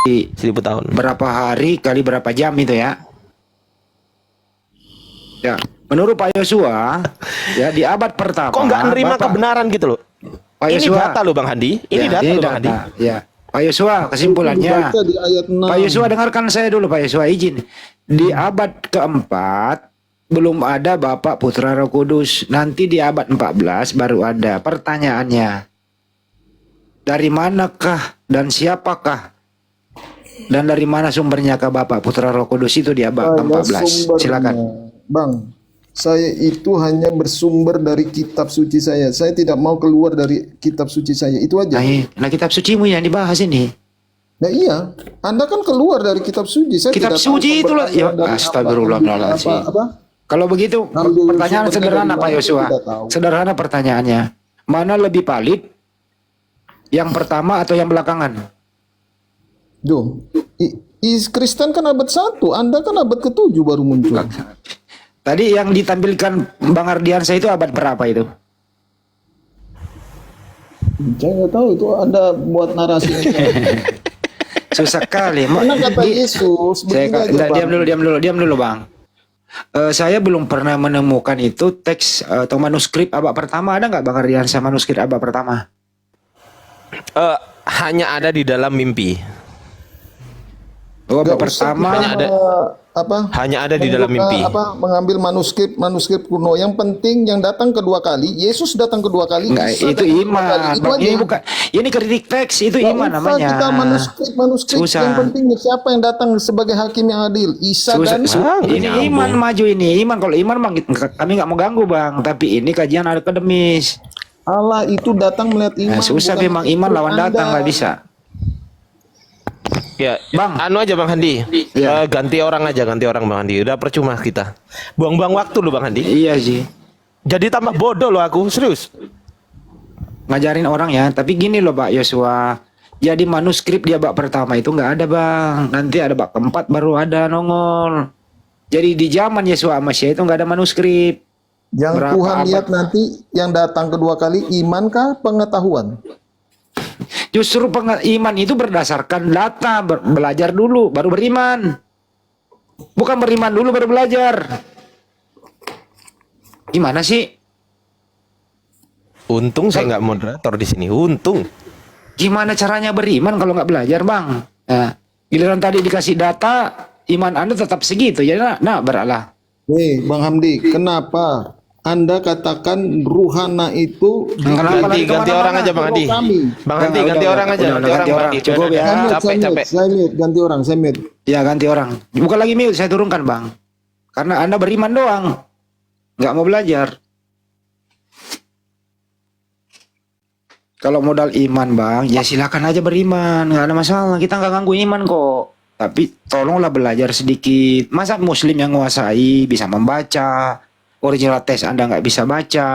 1000 tahun. Berapa hari kali berapa jam itu ya? Ya, menurut Pak Yosua, ya di abad pertama. Kok nggak nerima kebenaran gitu loh? Pak Ini Yosua, data loh Bang Handi. Ini ya, data loh Bang Handi. Ya, Pak Yosua, kesimpulannya. Di ayat 6. Pak Yosua dengarkan saya dulu Pak Yosua, izin. Di abad keempat belum ada Bapak Putra Roh Kudus. Nanti di abad 14 baru ada. Pertanyaannya, dari manakah dan siapakah dan dari mana sumbernya ke Bapak Putra Roh Kudus itu di abad ke-14? Silakan. Bang, saya itu hanya bersumber dari kitab suci saya. Saya tidak mau keluar dari kitab suci saya. Itu aja. Nah, kitab sucimu yang dibahas ini. Nah iya, Anda kan keluar dari kitab suci. Saya Kitab tidak tahu suci itulah. Ya, sumber dari astagfirullahaladzim. apa? Kalau begitu, Ngambil pertanyaan sumbernya sederhana dari Pak mana, Yosua. tidak tahu. Sederhana pertanyaannya. Mana lebih valid? Yang pertama atau yang belakangan? Duh, Kristen kan abad 1, Anda kan abad ke-7 baru muncul. Tadi yang ditampilkan Bang Ardiansa itu abad berapa itu? Saya nggak tahu itu Anda buat narasi. Susah kali. Mana kata Yesus? Begini aja, Bang. Diam dulu Bang. Saya belum pernah menemukan itu teks atau manuskrip abad pertama. Ada nggak Bang Ardiansa manuskrip abad pertama? Hanya ada di dalam mimpi. Oh, abad Nggak usah pertama. kita Hanya ada di dalam mimpi. Mengambil manuskrip kuno. Yang penting yang datang kedua kali, Yesus datang kedua kali. Enggak, Isa itu datang kedua iman. kali. Itu Bang, aja. ini bukan. Ini kritik teks, itu Nggak iman usah namanya. Kita manuskrip. Susah. Yang penting siapa yang datang sebagai hakim yang adil? Isa dan Ini iman maju ini. Iman, kalau iman Bang, kami nggak mau ganggu Bang. Tapi ini kajian akademis. Allah itu datang melihat iman. Nah, susah bukan memang iman lawan Anda. datang, nggak bisa. Ya, Bang. anu aja Bang Handi. Ya. Ganti orang Bang Handi. Udah percuma kita. Buang-buang waktu loh Bang Handi. Iya sih. Jadi tambah bodoh loh aku, serius. Ngajarin orang ya. Tapi gini loh Pak Yosua. Jadi manuskrip dia bab pertama itu nggak ada Bang. Nanti ada bab keempat baru ada nongol. Jadi di zaman Yesua Masya itu nggak ada manuskrip. Yang Berapa Tuhan abad? lihat nanti yang datang kedua kali imankah pengetahuan? Justru iman itu berdasarkan data, belajar dulu baru beriman. Bukan beriman dulu baru belajar. Gimana sih? Untung saya nggak moderator di sini. Untung. Gimana caranya beriman kalau nggak belajar Bang? Nah, giliran tadi dikasih data, iman Anda tetap segitu. Jadi beralah. Bang Hamdi, kenapa Anda katakan ruhana itu Ganti orang aja Bang Handi. Bang Handi ganti orang aja. Ganti orang Bang Handi. Cukup ya. Capek. Saya mute, ganti orang, saya mute. Ya ganti orang. Bukan lagi mute, saya turunkan Bang. Karena Anda beriman doang. Nggak mau belajar. Kalau modal iman Bang, ya silakan aja beriman. Nggak ada masalah, kita nggak ganggu iman kok. Tapi tolonglah belajar sedikit. Masa muslim yang menguasai bisa membaca, original teks Anda nggak bisa baca.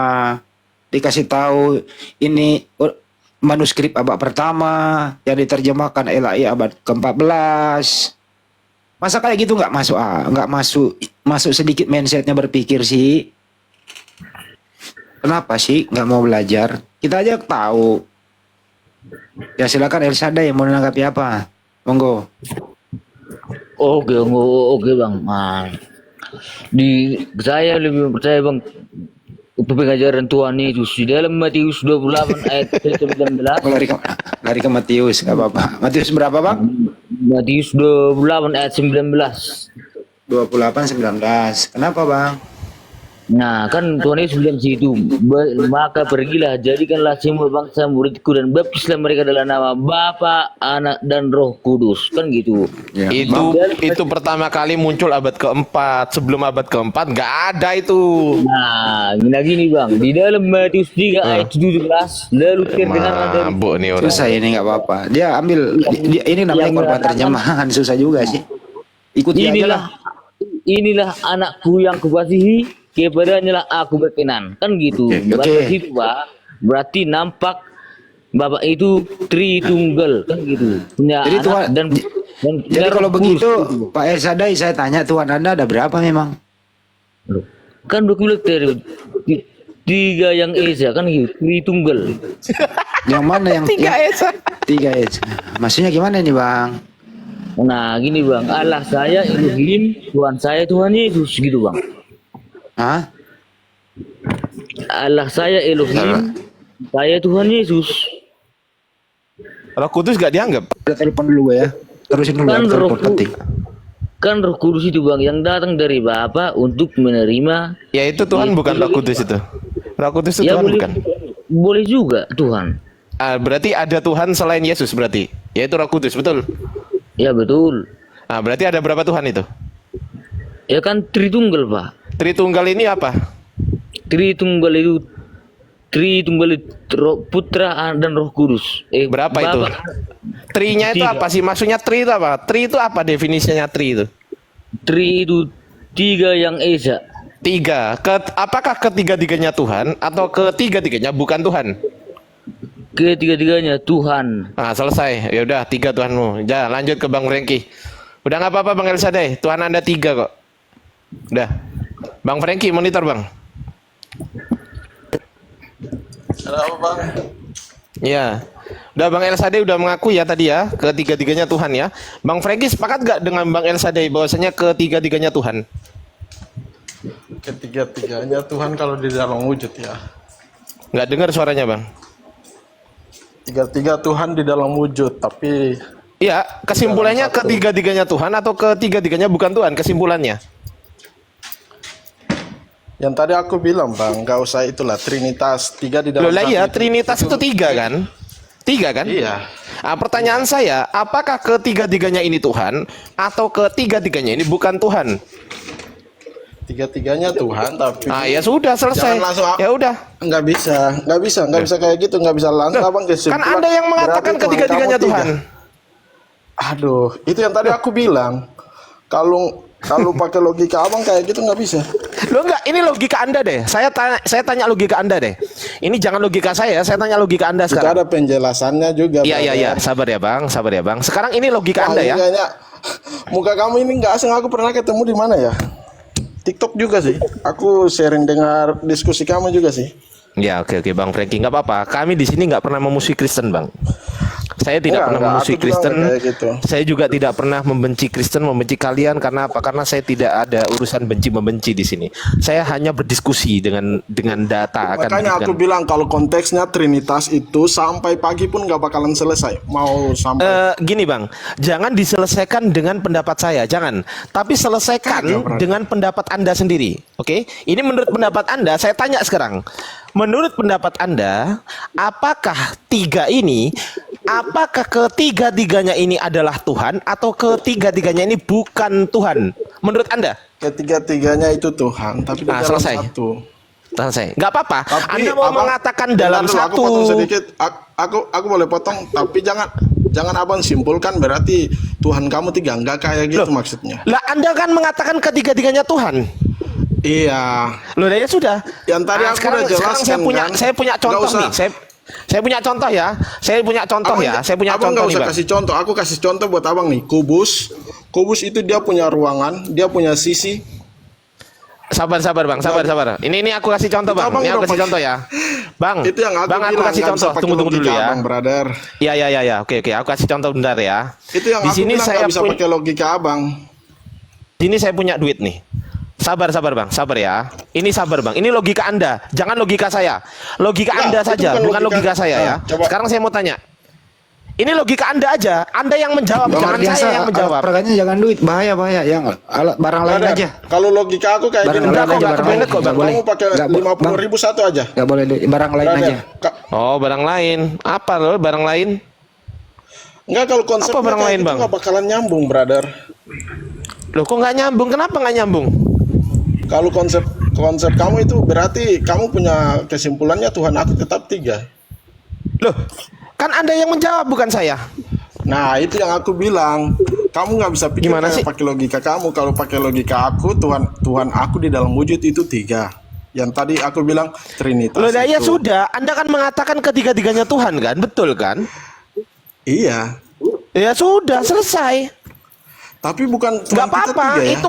Dikasih tahu ini manuskrip abad pertama yang diterjemahkan LAI abad ke-14. Masa kayak gitu nggak masuk sedikit mindsetnya berpikir sih. Kenapa sih nggak mau belajar? Kita aja tahu. Ya silakan Elsada yang mau menanggapi apa? Monggo. Oke bang. Nah, saya lebih percaya bang pengajaran Tuhan Yesus di dalam Matius 28 ayat 19. Lari ke Matius, nggak apa-apa. Matius berapa Bang? Matius 28 ayat 19. 28:19. Kenapa Bang? Nah kan Tuhan Yesus bilang situ, maka pergilah jadikanlah semua bangsa muridku dan baptislah mereka dalam nama Bapa, Anak dan Roh Kudus, kan gitu. Ya. Itu pertama kali muncul abad keempat. Sebelum abad keempat nggak ada itu. Nah gini bang, di dalam Matius 3 ayat 17 lalu terdengar dari Mabuk nih orang. Susah ini nggak apa-apa. Dia ambil ini namanya korban terjemahan, susah juga sih. Ikuti aja lah. inilah anakku yang kukasihi, kepadanya lah aku berkenan, kan gitu. Batas itu Pak, berarti nampak Bapak itu Tritunggal, kan gitu. Punya Jadi anak Tuhan, dan jadi kalau begitu Pak Elsadai, saya tanya Tuhan Anda ada berapa memang? kan dokumen tiga yang Esa, kan gitu, Tritunggal. Yang mana yang Tiga Esa. Tiga Esa. Maksudnya gimana nih Bang? Nah, gini bang, Allah saya Elohim, Tuhan saya Tuhan Yesus gitu bang. Hah? Allah saya Elohim, saya Tuhan Yesus. Roh Kudus gak dianggap? Udah telepon dulu gue ya. Terusin dulu Kan ya, telepon roh, penting. kan Roh Kudus itu bang yang datang dari Bapa untuk menerima. Ya itu Tuhan bukan Roh Kudus itu. Roh Kudus itu Ya Tuhan boleh, bukan. boleh juga Tuhan. Berarti ada Tuhan selain Yesus berarti. Yaitu Roh Kudus, betul? Ya betul. Berarti ada berapa Tuhan itu? Ya kan Tritunggal pak. Tritunggal ini apa? Tritunggal itu Putra dan Roh Kudus. Berapa itu? Bapa- Trinya itu Tiga. apa sih? Maksudnya tri itu apa? Tri itu apa definisinya tri itu? Tri itu 3 yang esa. 3. Apakah ketiga-tiganya Tuhan atau ketiga-tiganya bukan Tuhan? Ketiga-tiganya Tuhan. Selesai. Ya udah 3 Tuhanmu. Ya, lanjut ke Bang Franky. Udah nggak apa-apa Bang Elsadeh. Tuhan Anda 3 kok. Udah. Bang Franky monitor Bang. Ada apa bang? Iya. Udah Bang Elsadeh udah mengaku ya tadi ya ketiga-tiganya Tuhan ya. Bang Franky sepakat gak dengan Bang Elsadeh bahwasanya ketiga-tiganya Tuhan? Ketiga-tiganya Tuhan kalau di dalam wujud ya. Nggak dengar suaranya Bang. Tiga-tiga Tuhan di dalam wujud, tapi Iya, kesimpulannya Dalam satu. ketiga-tiganya Tuhan atau ketiga-tiganya bukan Tuhan? Kesimpulannya. yang tadi aku bilang bang, nggak usah itulah Trinitas 3 di Loh dalam lah satu iya, itu- Trinitas itu 3 kan? 3 kan? Iya. Pertanyaan saya, apakah ketiga-tiganya ini Tuhan atau ketiga-tiganya ini bukan Tuhan? Tiga-tiganya Tuhan, tapi Ya sudah selesai. Jangan langsung Ya udah. nggak bisa kayak gitu, nggak bisa langsung abang Kan kesimpulan, Anda yang mengatakan berarti Tuhan ketiga-tiganya kamu tiga. Tuhan. Aduh, itu yang tadi aku bilang. Kalau pakai logika abang kayak gitu nggak bisa. Loh enggak, ini logika Anda deh. Saya tanya logika Anda deh. Ini jangan logika saya tanya logika Anda Itu sekarang. ada penjelasannya juga. Iya, brother. sabar ya Bang, sabar ya Bang. Sekarang ini logika Wah, Anda ini ya. kayaknya muka kamu ini nggak asing, aku pernah ketemu di mana ya? TikTok juga sih. Aku sering dengar diskusi kamu juga sih. Ya oke Bang Franky, nggak apa-apa. Kami di sini nggak pernah memusuhi Kristen Bang. Saya tidak pernah Enggak, memusuhi aku bilang Kristen. kayak gitu. Saya juga tidak pernah membenci Kristen, membenci kalian karena apa? Karena saya tidak ada urusan benci membenci di sini. Saya hanya berdiskusi dengan data akan Makanya aku bilang kalau konteksnya Trinitas itu sampai pagi pun nggak bakalan selesai. Mau sampai Gini Bang, jangan diselesaikan dengan pendapat saya, jangan. Tapi selesaikan Kagak, brother. dengan pendapat Anda sendiri. Oke? Ini menurut pendapat Anda, saya tanya sekarang. Menurut pendapat Anda, apakah ketiga-tiganya ini adalah Tuhan atau ketiga-tiganya ini bukan Tuhan? Menurut Anda? ketiga-tiganya itu Tuhan, tapi di dalam Selesai. satu. Selesai. Nggak apa-apa. Tapi Anda mau abang- mengatakan bentar dalam dulu, satu. Aku potong sedikit. Aku boleh potong, tapi jangan abang simpulkan berarti Tuhan kamu tiga, nggak kayak gitu Loh. maksudnya. Lah Anda kan mengatakan ketiga-tiganya Tuhan. Iya. Loh ya sudah. Yang tadi aku sekarang, udah jelaskan, sekarang kan? saya punya Nggak contoh usah. nih. Saya punya contoh ya. Saya punya contoh Abang, ya. Saya punya abang contoh nggak nih usah Bang. kasih contoh. Aku kasih contoh buat abang nih. Kubus itu dia punya ruangan, dia punya sisi. Sabar Bang, sabar. Ini aku kasih contoh Itu Bang. abang Ini aku udah kasih pakai- contoh ya. Bang, Itu yang aku Bang aku bilang, kasih nggak contoh. bisa pakai Tunggu dulu logika, ya. abang, brother. Ya. Oke. Aku kasih contoh bentar ya. Itu yang Di aku sini bilang saya nggak bisa pakai logika abang. Di sini saya punya duit nih. Sabar Bang, sabar ya. Ini sabar Bang. Ini logika Anda, jangan logika saya. Logika Enggak, Anda itu saja, bukan bukan logika logika. saya ya. Coba. Sekarang saya mau tanya. Ini logika Anda aja. Anda yang menjawab, jangan saya yang menjawab. Peraganya jangan duit, bahaya yang alat barang lain Brother, aja. kalau logika aku kayak Barang gini, Enggak lain kok, aja, enggak barang kebenet lain. kok, Bang. Nggak boleh. kamu pakai Nggak, Bang. 50.000 satu aja. Nggak boleh duit, barang lain Brother, aja. Oh, barang lain. Apa loh barang lain? Enggak, kalau konsepnya Apa barang kayak lain, gitu Bang? nggak bakalan nyambung, brother. Loh kok nggak nyambung? Kenapa nggak nyambung? Kalau konsep kamu itu berarti kamu punya kesimpulannya Tuhan aku tetap tiga. Loh, kan Anda yang menjawab bukan saya. Nah, itu yang aku bilang. Kamu nggak bisa pikir Gimana kayak sih? pakai logika kamu. Kalau pakai logika aku, Tuhan aku di dalam wujud itu tiga. Yang tadi aku bilang Trinitas. Loh, ya itu. sudah. Anda kan mengatakan ketiga-tiganya Tuhan kan? Betul kan? Iya. Ya sudah, selesai. Tapi bukan Nggak Tuhan kita apa-apa. tiga, ya. Itu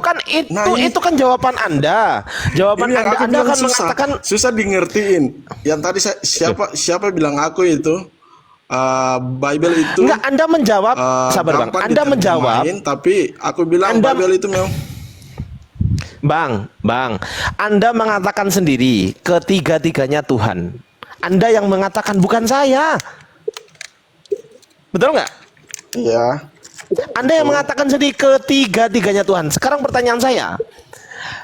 Nah, itu kan jawaban Anda. Jawaban Ini yang Anda. aku Anda bilang kan susah. mengatakan Susah di ngertiin. Yang tadi siapa bilang aku itu Bible itu Enggak, Anda menjawab, sabar Bang. gampang Anda menjawab, diterjemahin, tapi aku bilang Anda- Bible itu memang Bang, Anda mengatakan sendiri ketiga-tiganya Tuhan. Anda yang mengatakan, bukan saya. Betul nggak? iya. Anda yang mengatakan sendiri ketiga-tiganya Tuhan. Sekarang pertanyaan saya,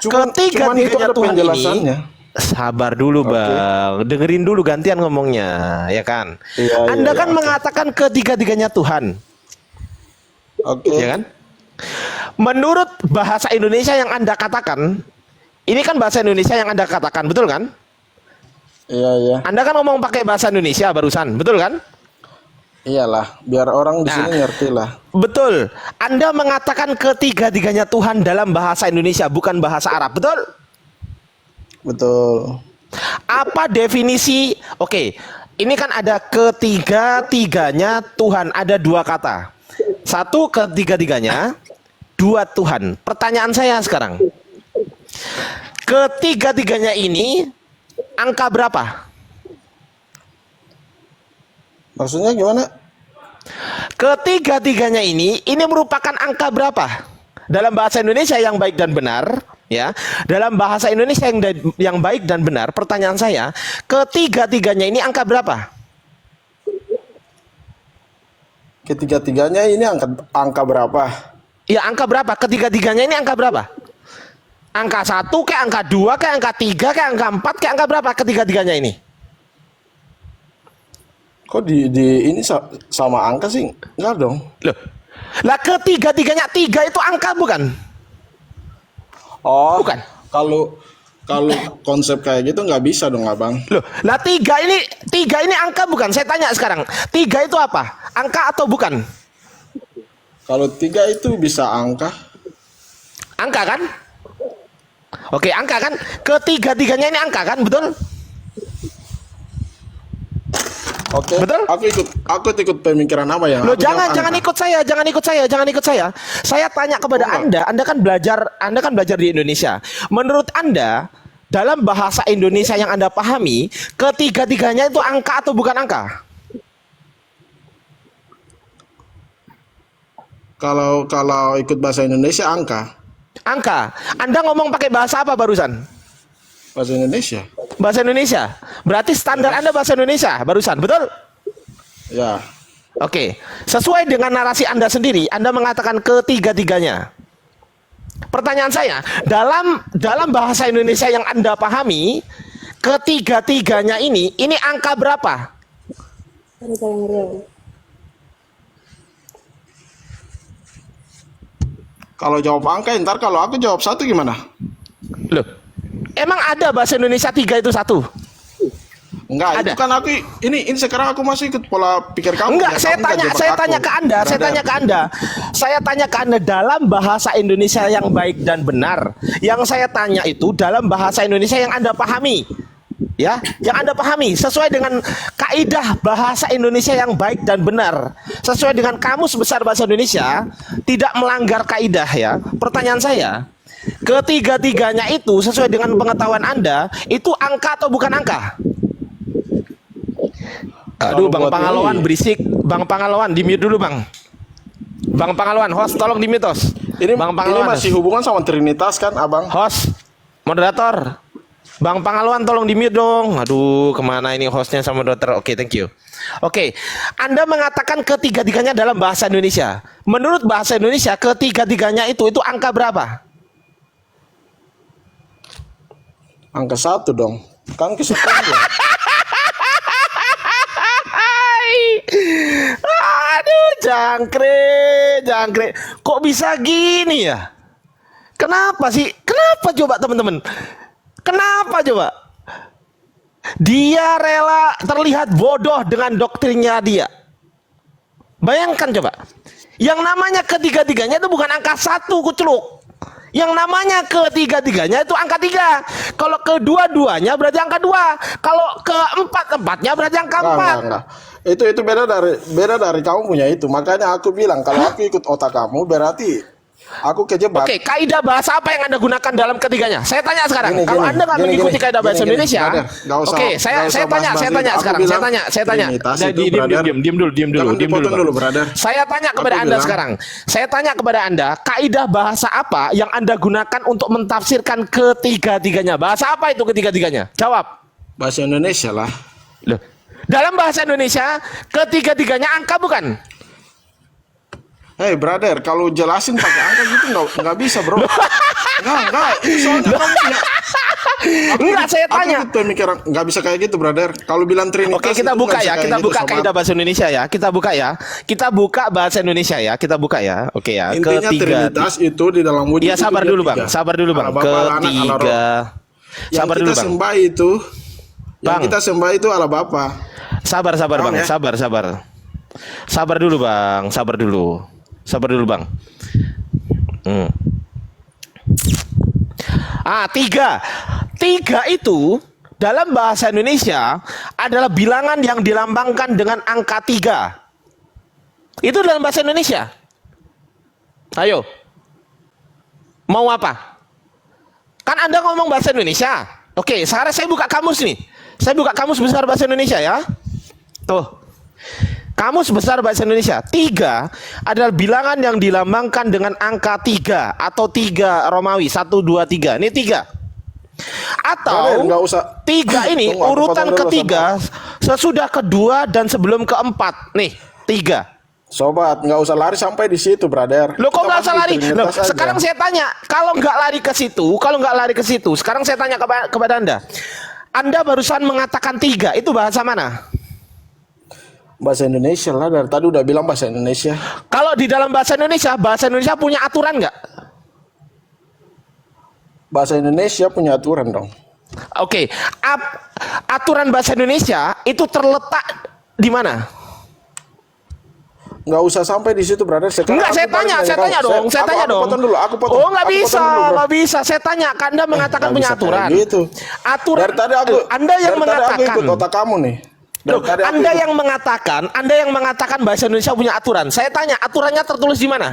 Cuman itu ketiga-tiganya ada Tuhan ini, penjelasannya. sabar dulu Bang, dengerin dulu gantian ngomongnya, ya kan? Iya, Anda iya, kan oke. mengatakan ketiga-tiganya Tuhan, Oke. ya kan? Menurut bahasa Indonesia yang Anda katakan, ini kan bahasa Indonesia yang Anda katakan, betul kan? Iya, iya. Anda kan ngomong pakai bahasa Indonesia barusan, betul kan? Iyalah, biar orang di sini ngerti lah. Betul. Anda mengatakan ketiga-tiganya Tuhan dalam bahasa Indonesia, bukan bahasa Arab, betul? Betul. Apa definisi? Oke, ini kan ada ketiga-tiganya Tuhan, ada dua kata. Satu ketiga-tiganya, dua Tuhan. Pertanyaan saya sekarang, ketiga-tiganya ini angka berapa? Maksudnya gimana? Ketiga-tiganya ini merupakan angka berapa? Dalam bahasa Indonesia yang baik dan benar, ya. Dalam bahasa Indonesia yang baik dan benar, pertanyaan saya, ketiga-tiganya ini angka berapa? Ketiga-tiganya ini angka berapa? Ya, angka berapa? Ketiga-tiganya ini angka berapa? Angka 1 kayak angka 2 kayak angka 3 kayak angka 4 kayak angka berapa ketiga-tiganya ini? Kok di ini sama angka sih? Enggak dong. Loh. Lah ketiga-tiganya 3 itu angka bukan? Oh, Bukan. Kalau konsep kayak gitu nggak bisa dong, Abang. Loh, lah 3 ini angka bukan? Saya tanya sekarang. 3 itu apa? Angka atau bukan? Kalau 3 itu bisa angka. Angka kan? Oke, angka kan? Ketiga-tiganya ini angka kan? Betul? Oke. Betul? Aku ikut pemikiran apa ya? Loh, Aku jawab jangan angka. ikut saya. Saya tanya kepada Anda kan belajar di Indonesia. Menurut Anda, dalam bahasa Indonesia yang Anda pahami, ketiga-tiganya itu angka atau bukan angka? Kalau ikut bahasa Indonesia angka. Angka. Anda ngomong pakai bahasa apa barusan? Bahasa Indonesia. Bahasa Indonesia. Berarti standar Anda bahasa Indonesia barusan, betul? Ya. Oke. Sesuai dengan narasi Anda sendiri, Anda mengatakan ketiga-tiganya. Pertanyaan saya, dalam bahasa Indonesia yang Anda pahami, ketiga-tiganya ini angka berapa? Kalau jawab angka, ntar kalau aku jawab 1 gimana? Loh, emang ada bahasa Indonesia 3 itu 1? Enggak, Ada. itu kan aku ini sekarang aku masih ikut pola pikir kamu. Enggak, ya. saya Kamu nggak tanya jebak ke aku. Anda, saya Brother. tanya ke Anda dalam bahasa Indonesia yang baik dan benar. Yang saya tanya itu dalam bahasa Indonesia yang Anda pahami. Ya, yang Anda pahami sesuai dengan kaidah bahasa Indonesia yang baik dan benar. Sesuai dengan Kamus Besar Bahasa Indonesia, tidak melanggar kaidah ya. Pertanyaan saya, ketiga-tiganya itu sesuai dengan pengetahuan Anda, itu angka atau bukan angka? Aduh, Kalau Bang buat Pangalawan ini- berisik. Bang Pangalawan, di-mute dulu, Bang. Bang Pangalawan, host tolong di-mute, host. Ini Bang ini Pangalawan, masih hubungan sama Trinitas kan, Abang? host, moderator. Bang Pangalawan tolong di-mute dong. Aduh, kemana ini hostnya sama moderator? Oke, thank you. Oke, Anda mengatakan ketiga-tiganya dalam bahasa Indonesia. Menurut bahasa Indonesia, ketiga-tiganya itu angka berapa? Angka 1 dong. Kan kesekian ya. Aduh, jangkrik. Kok bisa gini ya? Kenapa sih? Kenapa coba teman-teman? Kenapa coba? Dia rela terlihat bodoh dengan doktrinnya dia. Bayangkan coba. Yang namanya ketiga-tiganya itu bukan angka 1, kuceluk. Yang namanya ketiga-tiganya itu angka 3. Kalau kedua-duanya berarti angka 2. Kalau keempat-empatnya berarti angka 4. Enggak. Itu beda dari kamu punya itu. Makanya aku bilang kalau aku ikut otak kamu berarti Aku kejebak. Oke, kaidah bahasa apa yang Anda gunakan dalam ketiganya? Saya tanya sekarang. Gini, Kalau gini, Anda nggak gini, mengikuti gini, kaidah bahasa gini, Indonesia, brother, nggak usah- oke, nggak saya usah tanya bahas-bahas sekarang. itu. Saya Aku tanya. Trinitas itu, Diam brother. dulu, Jangan dipotong dulu, Bang. brother. Saya tanya kepada Aku Anda bilang- sekarang. Saya tanya kepada Anda, kaidah bahasa apa yang Anda gunakan untuk mentafsirkan ketiga-tiganya? Bahasa apa itu ketiga-tiganya? Jawab. Bahasa Indonesia lah. Loh, dalam bahasa Indonesia, ketiga-tiganya angka bukan? Hey brother, kalau jelasin pakai angka gitu nggak bisa bro. Enggak. Soalnya kamu punya. Enggak, saya tanya. Aku pemikiran nggak bisa kayak gitu brother. Kalau bilang Trinitas. Oke, kita itu buka nggak bisa ya. kayak Kita gitu, buka sobat. kaidah bahasa Indonesia ya. Kita buka ya. Kita buka bahasa Indonesia ya. Kita buka ya. Oke ya. Intinya Trinitas itu di dalam wujud. Iya, itu sabar dia dulu, Bang. tiga. Sabar dulu, Bang. Allah Bapa, Allah Anak, Allah Roh. Ketiga. Yang Sabar kita dulu, Bang. sembah itu. Yang Bang. kita sembah itu Allah Bapa. Sabar, Paham Bang. ya? Sabar. Sabar dulu, Bang. Sabar dulu, Bang. Tiga. Tiga itu dalam bahasa Indonesia adalah bilangan yang dilambangkan dengan angka 3. Itu dalam bahasa Indonesia. Ayo. Mau apa? Kan Anda ngomong bahasa Indonesia. Oke, sekarang saya buka kamus nih. Saya buka kamus besar bahasa Indonesia ya. Tuh. Kamus besar bahasa Indonesia. 3 adalah bilangan yang dilambangkan dengan angka 3 atau 3 Romawi 1, 2, 3. Ini 3. Brother, Atau nggak usah. 3 ini Tunggu, aku urutan potong dulu, ketiga sesudah kedua dan sebelum keempat. Nih, 3. Sobat, nggak usah lari sampai di situ, brother. Lo kok Kita nggak usah panggil lari? Trinitas Loh, aja. sekarang saya tanya, kalau nggak lari ke situ, sekarang saya tanya kepada Anda. Anda barusan mengatakan 3, itu bahasa mana? Bahasa Indonesia lah, dari tadi udah bilang bahasa Indonesia. Kalau di dalam bahasa Indonesia punya aturan nggak? Bahasa Indonesia punya aturan dong. Oke, aturan bahasa Indonesia itu terletak di mana? Nggak usah sampai di situ, brother. Sekarang Enggak, aku saya balik tanya nanya dong, kau. saya tanya Aku dong. potong dulu, aku potong. Oh, nggak Aku bisa, potong dulu, bro. nggak bisa. Saya tanya, Anda mengatakan Nggak punya bisa kayak aturan. gitu. Aturan. Dari tadi aku, Anda yang dari tadi aku mengatakan. ikut otak kamu nih. Dari Loh, tadi aku Anda ikut- yang mengatakan bahasa Indonesia punya aturan. Saya tanya, aturannya tertulis di mana?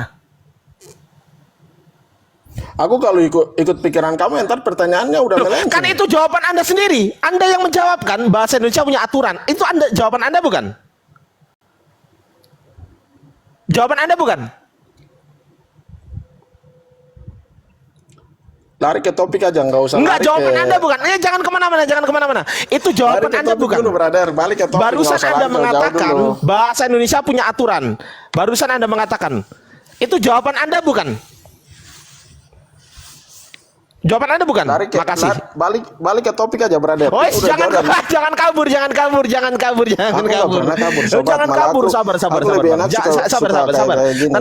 Aku kalau ikut pikiran kamu, entar pertanyaannya udah Loh, melenceng. kan itu jawaban Anda sendiri. Anda yang menjawabkan bahasa Indonesia punya aturan. Itu jawaban Anda bukan? Jawaban Anda bukan? Lari ke topik aja, nggak usah. Enggak, lari jawaban ke... Anda bukan. Jangan kemana-mana. Itu Lari jawaban ke Anda topik bukan. dulu, brother. Balik ke topik. Barusan nggak usah Anda lari mengatakan jauh dulu. bahasa Indonesia punya aturan. Barusan Anda mengatakan. Itu jawaban Anda bukan? Jawaban Anda bukan? Lari ke, Makasih. balik ke topik aja, brother. Oh, Udah jangan jauh dari- jangan kabur. Aku nggak pernah kabur, sobat. Jangan Malah kabur, aku- sabar. aku lebih enak suka- suka kayak gini.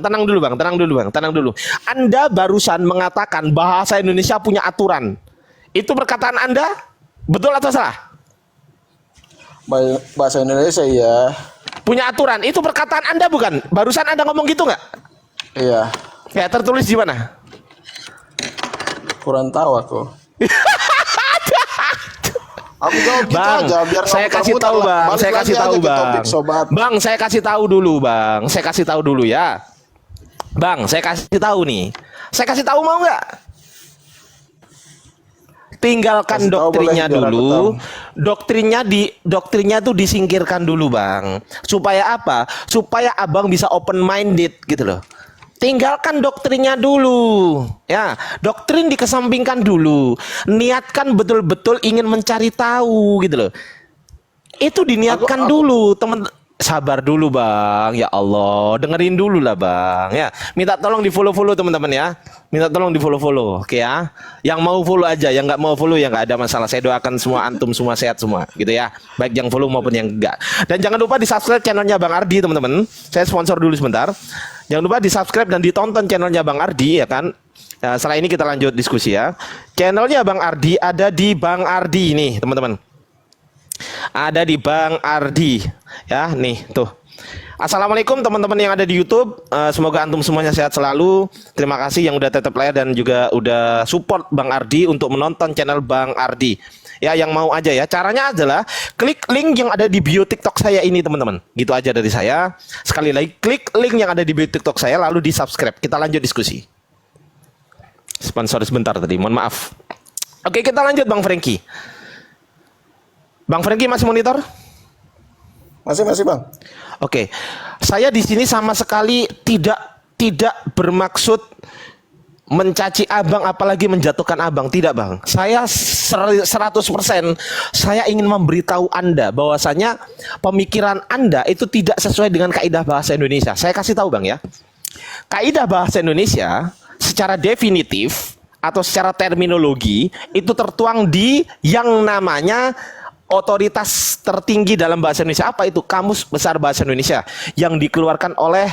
Tenang dulu, Bang. Anda barusan mengatakan bahasa Indonesia punya aturan. Itu perkataan Anda betul atau salah? Bahasa Indonesia ya. Punya aturan. Itu perkataan Anda bukan? Barusan Anda ngomong gitu nggak? Iya. Ya, tertulis di mana? Kurang tahu aku. Aku jawab gitu Bang, aja biar nggak saya kasih muter-muter tahu lah. Bang, Balik saya lagi kasih aja tahu ke Bang. topik, sobat. Bang, saya kasih tahu dulu Bang, saya kasih tahu dulu ya. Bang, saya kasih tahu nih. Saya kasih tahu mau nggak? Tinggalkan Kasih tahu doktrinnya boleh, biar aku dulu. Doktrinnya tuh disingkirkan dulu Bang. Supaya apa? Supaya Abang bisa open minded gitu loh. Tinggalkan doktrinnya dulu. Ya, doktrin dikesampingkan dulu. Niatkan betul-betul ingin mencari tahu gitu loh. Itu diniatkan dulu, teman. Sabar dulu Bang. Ya Allah, dengerin dulu lah Bang. Ya, minta tolong di follow teman-teman ya. Minta tolong di follow. Oke ya. Yang mau follow aja, yang nggak mau follow ya nggak ada masalah. Saya doakan semua antum semua sehat semua, gitu ya. Baik yang follow maupun yang enggak. Dan jangan lupa di subscribe channelnya Bang Ardi teman-teman. Saya sponsor dulu sebentar. Jangan lupa di subscribe dan ditonton channelnya Bang Ardi ya kan. Nah, setelah ini kita lanjut diskusi ya. Channelnya Bang Ardi ada di Bang Ardi nih teman-teman. Ada di Bang Ardi ya nih tuh. Assalamualaikum teman-teman yang ada di YouTube. Semoga antum semuanya sehat selalu. Terima kasih yang udah tetap layar dan juga udah support Bang Ardi untuk menonton channel Bang Ardi. Ya, yang mau aja ya. Caranya adalah klik link yang ada di bio TikTok saya ini, teman-teman. Gitu aja dari saya. Sekali lagi, klik link yang ada di bio TikTok saya lalu di-subscribe. Kita lanjut diskusi. Sponsor sebentar tadi, mohon maaf. Oke, kita lanjut Bang Franky. Bang Franky masih monitor? Masih Bang. Oke, saya di sini sama sekali tidak bermaksud mencaci abang apalagi menjatuhkan abang, tidak Bang. Saya 100% saya ingin memberitahu Anda bahwasanya pemikiran Anda itu tidak sesuai dengan kaidah bahasa Indonesia. Saya kasih tahu Bang ya. Kaidah bahasa Indonesia secara definitif atau secara terminologi itu tertuang di yang namanya otoritas tertinggi dalam bahasa Indonesia. Apa itu? Kamus Besar Bahasa Indonesia yang dikeluarkan oleh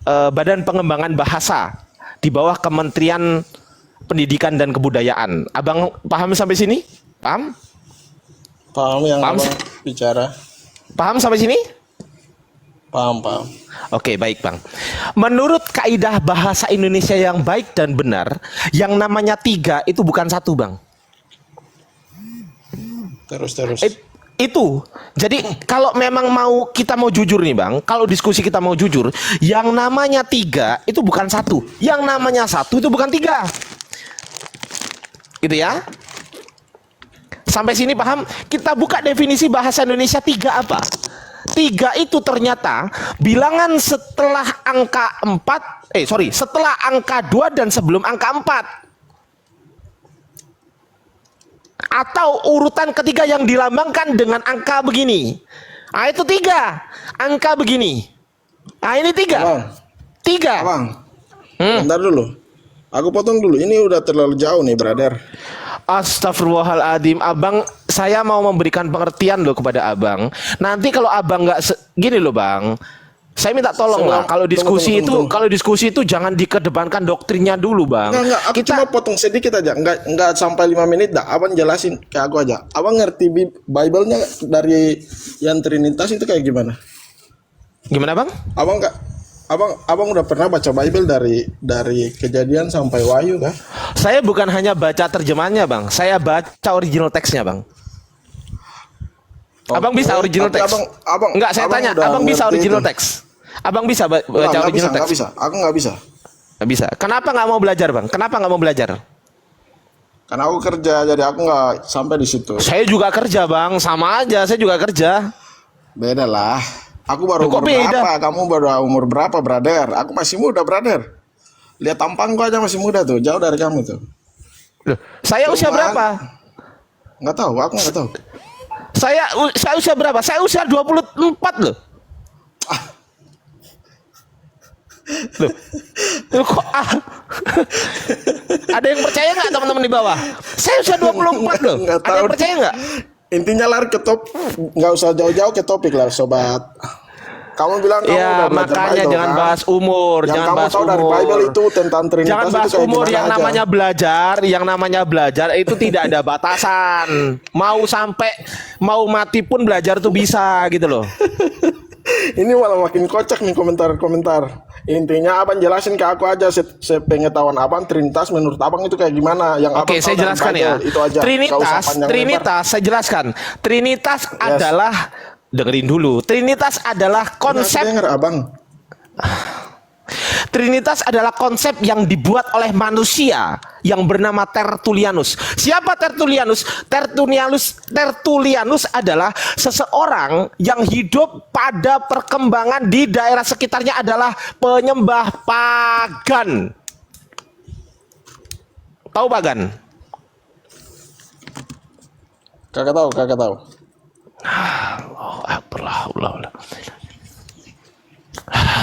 Badan Pengembangan Bahasa di bawah Kementerian Pendidikan dan Kebudayaan. Abang paham sampai sini? Paham? Paham yang Paham. Abang bicara? Paham sampai sini? Paham. Oke, baik Bang. Menurut kaidah bahasa Indonesia yang baik dan benar, yang namanya 3 itu bukan 1 Bang. Terus. Itu. Jadi kalau memang kita mau jujur nih Bang, kalau diskusi kita mau jujur, yang namanya 3 itu bukan 1. Yang namanya 1 itu bukan 3. Gitu ya. Sampai sini paham? Kita buka definisi bahasa Indonesia 3 apa? 3 itu ternyata bilangan setelah angka 4, setelah angka 2 dan sebelum angka 4. Atau urutan ketiga yang dilambangkan dengan angka begini. Nah, itu 3. Angka begini. Nah, ini 3. Abang. 3. Abang. Bentar dulu. Aku potong dulu. Ini udah terlalu jauh nih, brother. Astagfirullahaladzim. Abang, saya mau memberikan pengertian loh kepada abang. Nanti kalau abang nggak gini loh Bang, saya minta tolong lah. Kalau diskusi tunggu. kalau diskusi itu jangan dikedepankan doktrinnya dulu Bang. Enggak. Aku cuma potong sedikit aja. Enggak sampai 5 menit dah. Abang jelasin ke aku aja. Abang ngerti Bible-nya dari yang Trinitas itu kayak gimana? Gimana Bang? Abang udah pernah baca Bible dari Kejadian sampai Wahyu kan? Saya bukan hanya baca terjemahannya Bang, saya baca original teksnya Bang. Abang bisa original teks? Enggak, saya tanya, abang bisa original teks? Abang bisa baca original teks? Nggak bisa. Aku nggak bisa. Nggak bisa. Kenapa nggak mau belajar Bang? Kenapa nggak mau belajar? Karena aku kerja, jadi aku nggak sampai di situ. Saya juga kerja Bang, sama aja. Saya juga kerja. Beda lah. Aku baru Kok umur beda? berapa? Kamu baru umur berapa, brother? Aku masih muda, brother. Lihat tampangku aja masih muda tuh, jauh dari kamu tuh. Loh, saya usia berapa? Nggak tahu, aku nggak tahu. Saya usia berapa? Saya usia 24 loh. Loh kok Ada yang percaya nggak teman-teman di bawah? Saya usia 24 loh. Nggak Ada yang tahu. percaya nggak? Intinya lari ke nggak usah jauh-jauh ke topik lah, sobat. Kamu bilang kamu Ya udah belajar makanya Bible, jangan kan? bahas umur, Yang jangan kamu bahas tahu dari umur. Bible itu tentang Trinitas Jangan itu bahas kayak umur, gimana yang aja. namanya belajar itu tidak ada batasan. Mau mati pun belajar tuh bisa gitu loh. Ini malah makin kocak nih komentar-komentar. Intinya abang jelasin ke aku aja sepengetahuan abang Trinitas menurut abang itu kayak gimana yang Oke, abang saya tahu dari jelaskan Bible, ya. Itu aja. Nggak usah panjang lebar. Trinitas, saya jelaskan. Trinitas adalah, dengerin dulu. Trinitas adalah konsep. Denger abang. Trinitas adalah konsep yang dibuat oleh manusia yang bernama Tertullianus. Siapa Tertullianus? Tertullianus adalah seseorang yang hidup pada perkembangan di daerah sekitarnya adalah penyembah pagan. Tahu pagan? Kakak tahu. Allahu Akbar, Allah.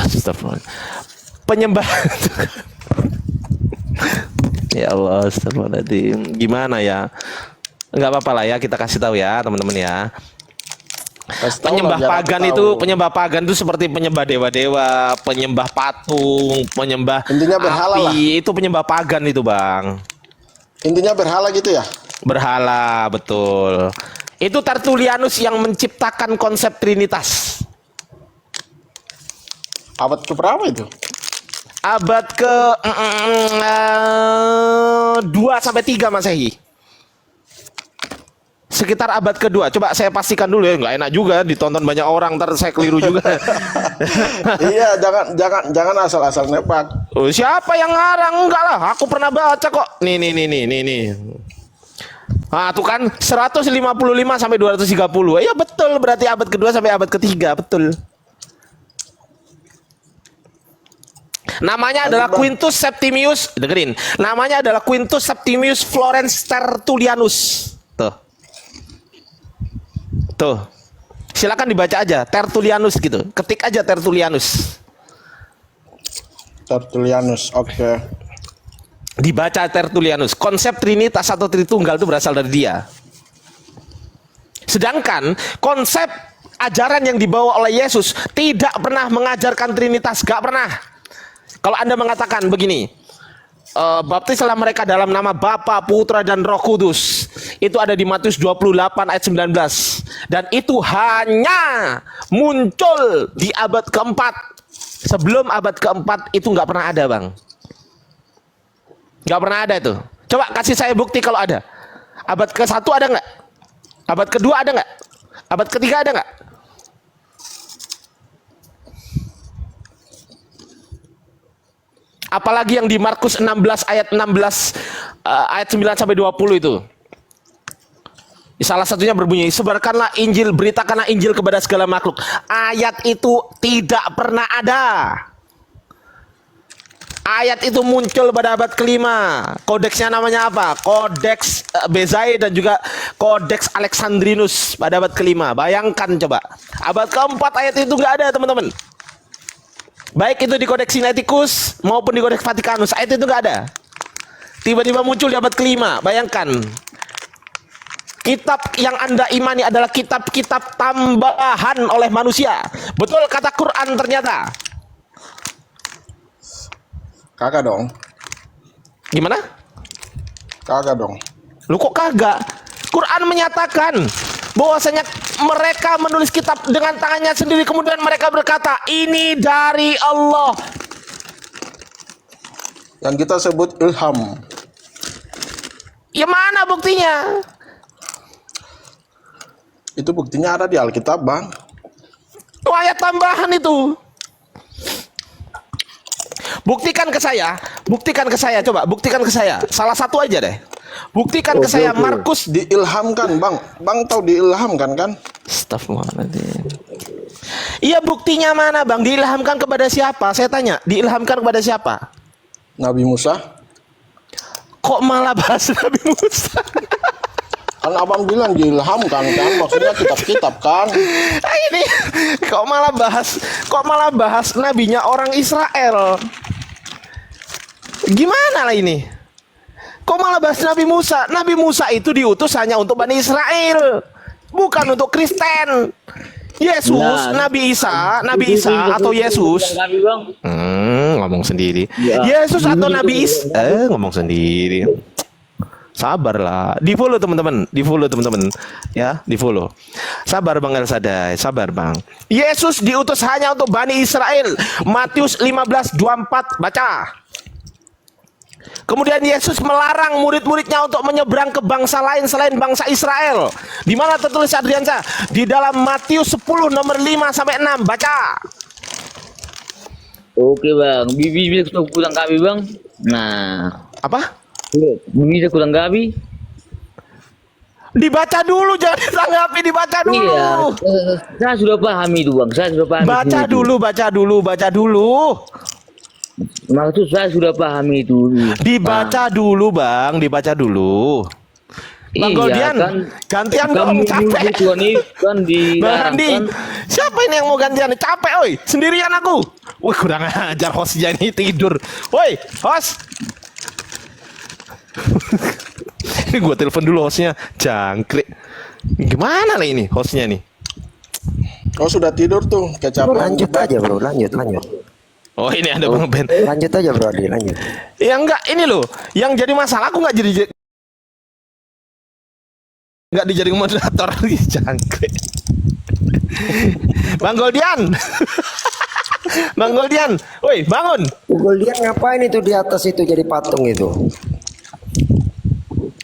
Astagfirullah. Penyembah. Ya Allah, astagfirullahaladzim. Gimana ya? Enggak apa-apa lah ya, kita kasih tahu ya, teman-teman ya. Kasih tahu Penyembah lah, biar aku pagan tahu. itu, penyembah pagan itu seperti penyembah dewa-dewa, penyembah patung, penyembah Intinya berhala lah. api. Itu penyembah pagan itu, Bang. Intinya berhala gitu ya? Berhala, betul. Itu Tertullianus yang menciptakan konsep Trinitas. Abad ke berapa itu? Abad ke 2 sampai 3 Masehi. Sekitar abad kedua. Coba saya pastikan dulu ya, nggak enak juga ditonton banyak orang, ntar saya keliru juga. Iya, jangan asal-asal nebak. Oh, siapa yang ngarang? Enggak lah, aku pernah baca kok. Nih. Ah, tuh kan 155 sampai 230. Ya betul, berarti abad kedua sampai abad ketiga, betul. Namanya adalah Quintus Septimius, dengerin. Namanya adalah Quintus Septimius Florens Tertullianus. Tuh. Silakan dibaca aja Tertullianus gitu. Ketik aja Tertullianus. Tertullianus, oke. Dibaca Tertullianus. Konsep Trinitas atau Tritunggal itu berasal dari dia. Sedangkan konsep ajaran yang dibawa oleh Yesus tidak pernah mengajarkan Trinitas, gak pernah. Kalau Anda mengatakan begini, baptislah mereka dalam nama Bapa, Putra, dan Roh Kudus, itu ada di Matius 28 ayat 19. Dan itu hanya muncul di abad keempat. Sebelum abad keempat itu nggak pernah ada, Bang. Nggak pernah ada itu. Coba kasih saya bukti kalau ada. Abad ke-1 ada nggak? Abad kedua ada nggak? Abad ketiga ada nggak? Apalagi yang di Markus 16 ayat 16 ayat 9 sampai 20 itu. Salah satunya berbunyi, sebarkanlah Injil, beritakanlah Injil kepada segala makhluk. Ayat itu tidak pernah ada. Ayat itu muncul pada abad kelima. Kodeksnya namanya apa? Kodeks Bezai dan juga Kodeks Alexandrinus pada abad kelima. Bayangkan coba. Abad keempat ayat itu nggak ada, teman-teman. Baik itu di Kodeks Sinaiticus maupun di Kodeks Vatikanus, ayat itu nggak ada. Tiba-tiba muncul di abad kelima. Bayangkan. Kitab yang Anda imani adalah kitab-kitab tambahan oleh manusia. Betul kata Quran ternyata. Kagak dong. Gimana? Kagak dong. Lu kok kagak? Quran menyatakan bahwasanya mereka menulis kitab dengan tangannya sendiri, kemudian mereka berkata, ini dari Allah. Yang kita sebut ilham. Ya mana buktinya? Itu buktinya ada di Alkitab, Bang. Itu ayat tambahan itu. Buktikan ke saya, coba buktikan ke saya. Salah satu aja deh. Buktikan ke saya Markus. Diilhamkan, Bang. Bang tahu diilhamkan kan? Astagfirullahaladzim. Iya, buktinya mana, Bang? Diilhamkan kepada siapa? Saya tanya, diilhamkan kepada siapa? Nabi Musa. Kok malah bahas Nabi Musa? Kan abang bilang diilhamkan kan, maksudnya kitab-kitab kan. Ini kok malah bahas nabinya orang Israel. Gimana lah ini? Kok malah bahas Nabi Musa? Nabi Musa itu diutus hanya untuk Bani Israel, bukan untuk Kristen. Yesus, Nabi Isa atau Yesus. Ngomong sendiri. Yesus atau Nabi Isa, ngomong sendiri. Sabarlah, di follow teman-teman, ya, di follow. Sabar Bang Elsadai, sabar Bang. Yesus diutus hanya untuk Bani Israel. Matius 15:24 baca. Kemudian Yesus melarang murid-muridnya untuk menyeberang ke bangsa lain selain bangsa Israel. Di mana tertulis Adriansa? Di dalam Matius 10 nomor 5 sampai 6 baca. Oke Bang, Bibi bisa kurang kami Bang. Nah, Apa? Bibi bisa kurang kami. Dibaca dulu, jangan ditanggapi, dibaca dulu. Iya, saya sudah pahami itu Bang, saya sudah pahami. Baca dulu. Maksud saya sudah pahami itu. Dibaca dulu Bang, dibaca dulu. Bang Goldian, gantian dong, capek. Kan Bang Andi, dilarang. siapa ini yang mau gantian? Capek, oi, sendirian aku. Wih, kurang ajar hostnya ini tidur. Woi, host. Ini gue telepon dulu hostnya, jangkrik. Gimana lah ini hostnya nih? Oh sudah tidur tuh, kecapean. Lanjut aja bro, lanjut. Oh ini ada Bang Ben. Lanjut aja bro Adi, lanjut. Ya enggak, ini loh, yang jadi masalah aku nggak dijadiin moderator, jangkrik. Bang Goldian. Bang Goldian, woi bangun. Pukul dia ngapain itu di atas itu jadi patung itu?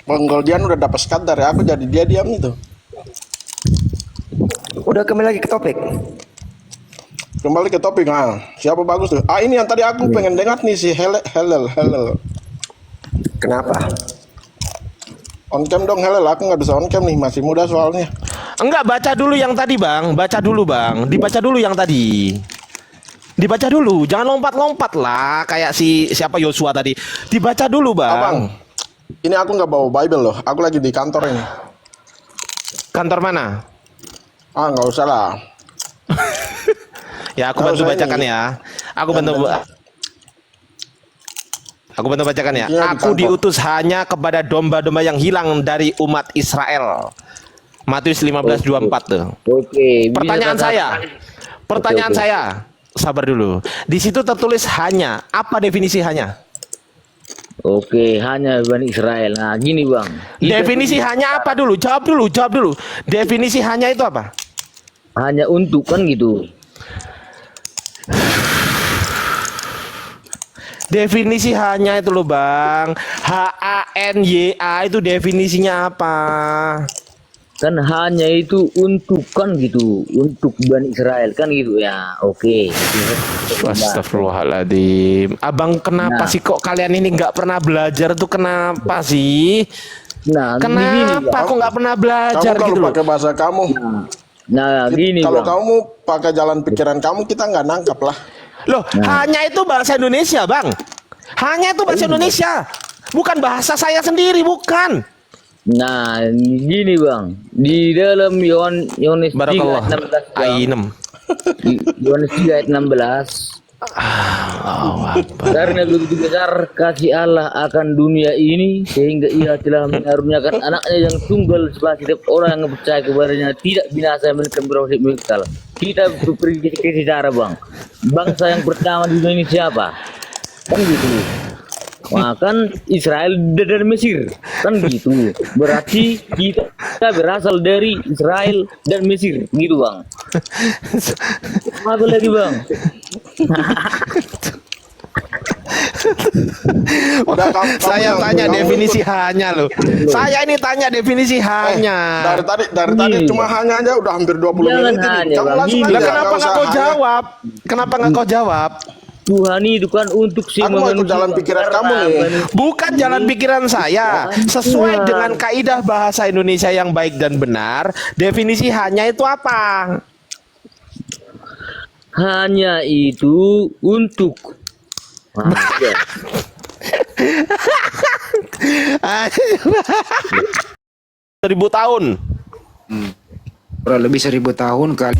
Bang Goldian udah dapat skat dari aku, jadi dia diam itu. Udah kembali lagi ke topik. Kembali ke topik. Siapa bagus tuh? Ini yang tadi aku pengen dengar nih, si Helel. Kenapa? On cam dong Helel, aku nggak bisa on cam nih, masih muda soalnya. Enggak, baca dulu yang tadi bang. Baca dulu bang. Dibaca dulu yang tadi. Dibaca dulu. Jangan lompat-lompat lah. Kayak siapa Yosua tadi. Dibaca dulu bang. Abang, ini aku nggak bawa Bible loh. Aku lagi di kantor ini. Kantor mana? Nggak usah lah. Ya aku Nggak bantu usah bacakan ini. ya. Aku bantu bacakan ya. Iya, di Aku kantor. diutus hanya kepada domba-domba yang hilang dari umat Israel. Matius 15:24 tuh. Oke. bisa Pertanyaan katakan- saya. Pertanyaan Oke. saya. Sabar dulu. Di situ tertulis hanya. Apa definisi hanya? Oke, hanya Bani Israel. Nah, gini bang. Definisi hanya apa dulu? Jawab dulu. Definisi hanya itu apa? Hanya untuk kan gitu. Definisi hanya itu loh bang. HANYA itu definisinya apa? Kan hanya itu untuk kan gitu. Untuk Bani Israel kan gitu ya. Oke. Astagfirullahaladzim. Abang kenapa Nah. sih kok kalian ini nggak pernah belajar tuh kenapa sih? Nah, gini, Kenapa Bang. kok nggak pernah Kamu belajar kalau gitu loh? pakai bahasa kamu, Nah, gini kalau bang. kamu pakai jalan pikiran kamu, kita nggak nangkap lah. Loh, hanya itu bahasa Indonesia, Bang. Hanya itu bahasa Indonesia. Bukan bahasa saya sendiri, bukan. Nah, gini bang. Di dalam Yohanes 3 Barakallah. ayat 16. Bang. Ainem. Yohanes 3 ayat 16. Karena begitu besar kasih Allah akan dunia ini sehingga ia telah mengaruniakan anaknya yang tunggal supaya setiap orang yang percaya kepadanya tidak binasa melainkan beroleh kekal. Kita pergi ke sejarah bang. Bangsa yang pertama di dunia ini siapa? Kan gitu. Wah, kan Israel dan Mesir kan gitu. Berarti kita berasal dari Israel dan Mesir gitu bang. Apa lagi bang? Udah, kamu Saya yang- tanya kamu definisi ikut. hanya loh. Saya ini tanya definisi hanya. Dari tadi Iya. cuma hanya aja udah hampir 20 Jangan menit ini. hanya, Kamu Bang. langsung Gini. aja. Lah kenapa nggak kau hanya. jawab? Kenapa nggak kau jawab? Tuhan itu kan untuk si Aku mau ikut manusia. jalan pikiran kamu nih. Bukan jalan pikiran saya. Sesuai dengan kaidah bahasa Indonesia yang baik dan benar, definisi hanya itu apa? Hanya itu untuk. Nah, ya. 1000 tahun. Kurang lebih 1000 tahun kali